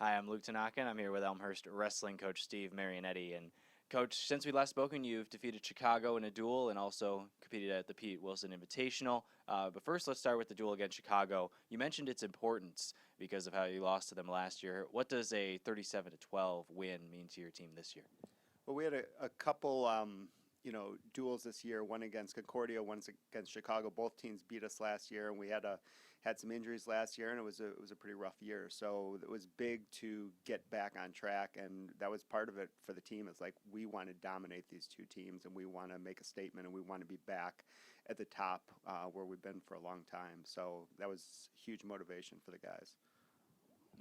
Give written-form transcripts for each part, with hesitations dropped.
Hi, I'm Luke Tanaka, and I'm here with Elmhurst wrestling coach Steve Marianetti. And coach, since we last spoken, you've defeated Chicago in a duel and also competed at the Pete Wilson Invitational. But first, let's start with the duel against Chicago. You mentioned its importance because of how you lost to them last year. What does a 37-12 win mean to your team this year? Well, we had a couple, duels this year. One against Concordia, one against Chicago. Both teams beat us last year, and we had some injuries last year, and it was a pretty rough year. So it was big to get back on track, and that was part of it for the team. It's like we want to dominate these two teams, and we want to make a statement, and we want to be back at the top where we've been for a long time. So that was huge motivation for the guys.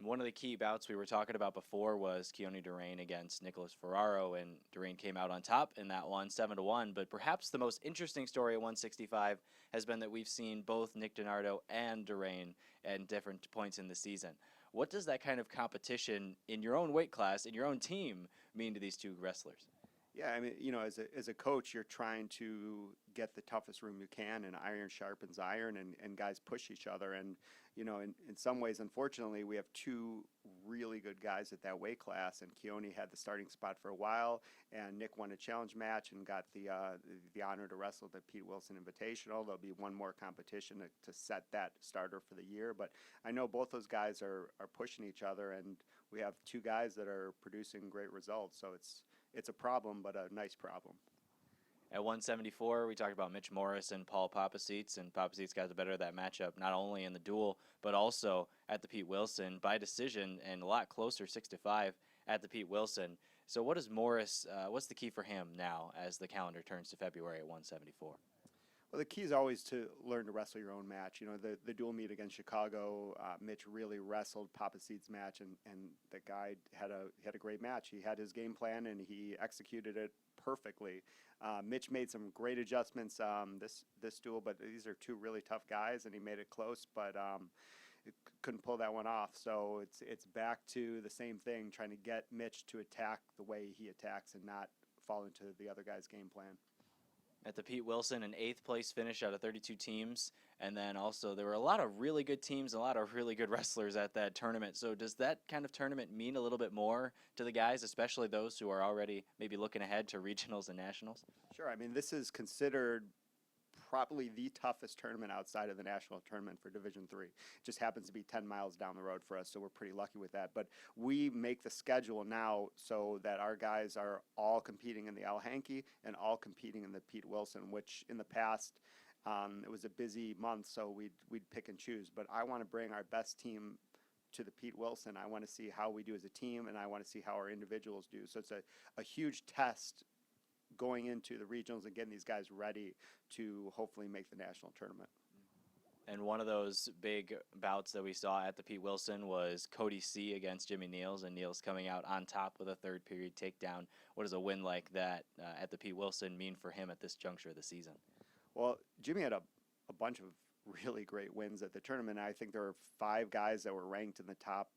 One of the key bouts we were talking about before was Keone Durain against Nicholas Ferraro, and Durain came out on top in that one, 7-1. But perhaps the most interesting story at 165 has been that we've seen both Nick DiNardo and Durain at different points in the season. What does that kind of competition in your own weight class, in your own team, mean to these two wrestlers? Yeah, I mean, as a coach, you're trying to get the toughest room you can, and iron sharpens iron, and guys push each other. And, in some ways, unfortunately, we have two really good guys at that weight class, and Keone had the starting spot for a while, and Nick won a challenge match and got the honor to wrestle the Pete Wilson Invitational. There'll be one more competition to set that starter for the year, but I know both those guys are pushing each other, and we have two guys that are producing great results, so it's a problem, but a nice problem. At 174, we talked about Mitch Morris and Paul Papaseats, and Papaseats got the better of that matchup, not only in the duel, but also at the Pete Wilson by decision, and a lot closer, 6-5 at the Pete Wilson. So what is Morris, what's the key for him now as the calendar turns to February at 174? Well, the key is always to learn to wrestle your own match. The dual meet against Chicago, Mitch really wrestled Papaseats' match, and the guy had a great match. He had his game plan, and he executed it perfectly. Mitch made some great adjustments this duel, but these are two really tough guys, and he made it close, but couldn't pull that one off. So it's back to the same thing, trying to get Mitch to attack the way he attacks and not fall into the other guy's game plan. At the Pete Wilson, an 8th place finish out of 32 teams, and then also there were a lot of really good teams, a lot of really good wrestlers at that tournament. So does that kind of tournament mean a little bit more to the guys, especially those who are already maybe looking ahead to regionals and nationals? Sure. I mean, this is considered probably the toughest tournament outside of the national tournament for Division III. It just happens to be 10 miles down the road for us, so we're pretty lucky with that. But we make the schedule now so that our guys are all competing in the Al Hankey and all competing in the Pete Wilson, which in the past it was a busy month, so we'd pick and choose. But I want to bring our best team to the Pete Wilson. I want to see how we do as a team, and I want to see how our individuals do. So it's a huge test going into the regionals and getting these guys ready to hopefully make the national tournament. And one of those big bouts that we saw at the Pete Wilson was Cody C against Jimmy Niels, and Niels coming out on top with a third period takedown. What does a win like that at the Pete Wilson mean for him at this juncture of the season? Well, Jimmy had a bunch of really great wins at the tournament. I think there were 5 guys that were ranked in the top,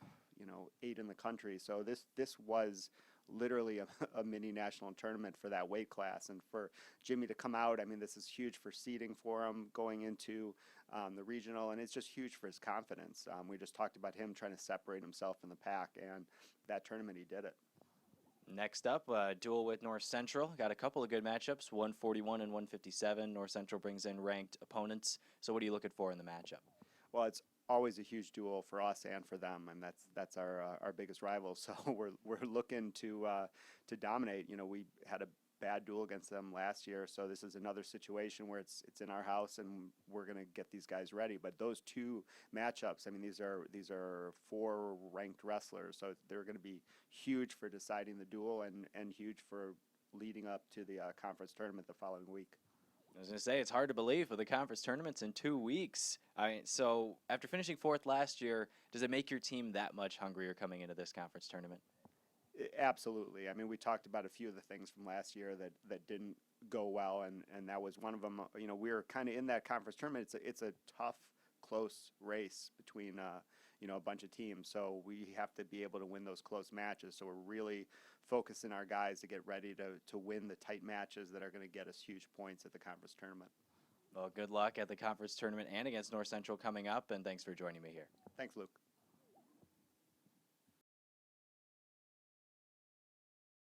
8 in the country. So this was literally a mini national tournament for that weight class, and for Jimmy to come out, I mean, this is huge for seeding for him going into the regional, and it's just huge for his confidence. We just talked about him trying to separate himself in the pack, and that tournament he did it. Next up, duel with North Central. Got a couple of good matchups, 141 and 157. North Central brings in ranked opponents. So what are you looking for in the matchup? Well, it's always a huge duel for us and for them, and that's our biggest rival. So we're looking to dominate. We had a bad duel against them last year, so this is another situation where it's in our house, and we're going to get these guys ready. But those two matchups, I mean, these are 4 ranked wrestlers, so they're going to be huge for deciding the duel and huge for leading up to the conference tournament the following week. I was going to say, it's hard to believe with the conference tournaments in 2 weeks. So after finishing 4th last year, does it make your team that much hungrier coming into this conference tournament? Absolutely. I mean, we talked about a few of the things from last year that didn't go well, and that was one of them. We were kind of in that conference tournament. It's a tough, close race between a bunch of teams, so we have to be able to win those close matches. So we're really focusing our guys to get ready to win the tight matches that are going to get us huge points at the conference tournament. Well, good luck at the conference tournament and against North Central coming up, and thanks for joining me here. Thanks, Luke.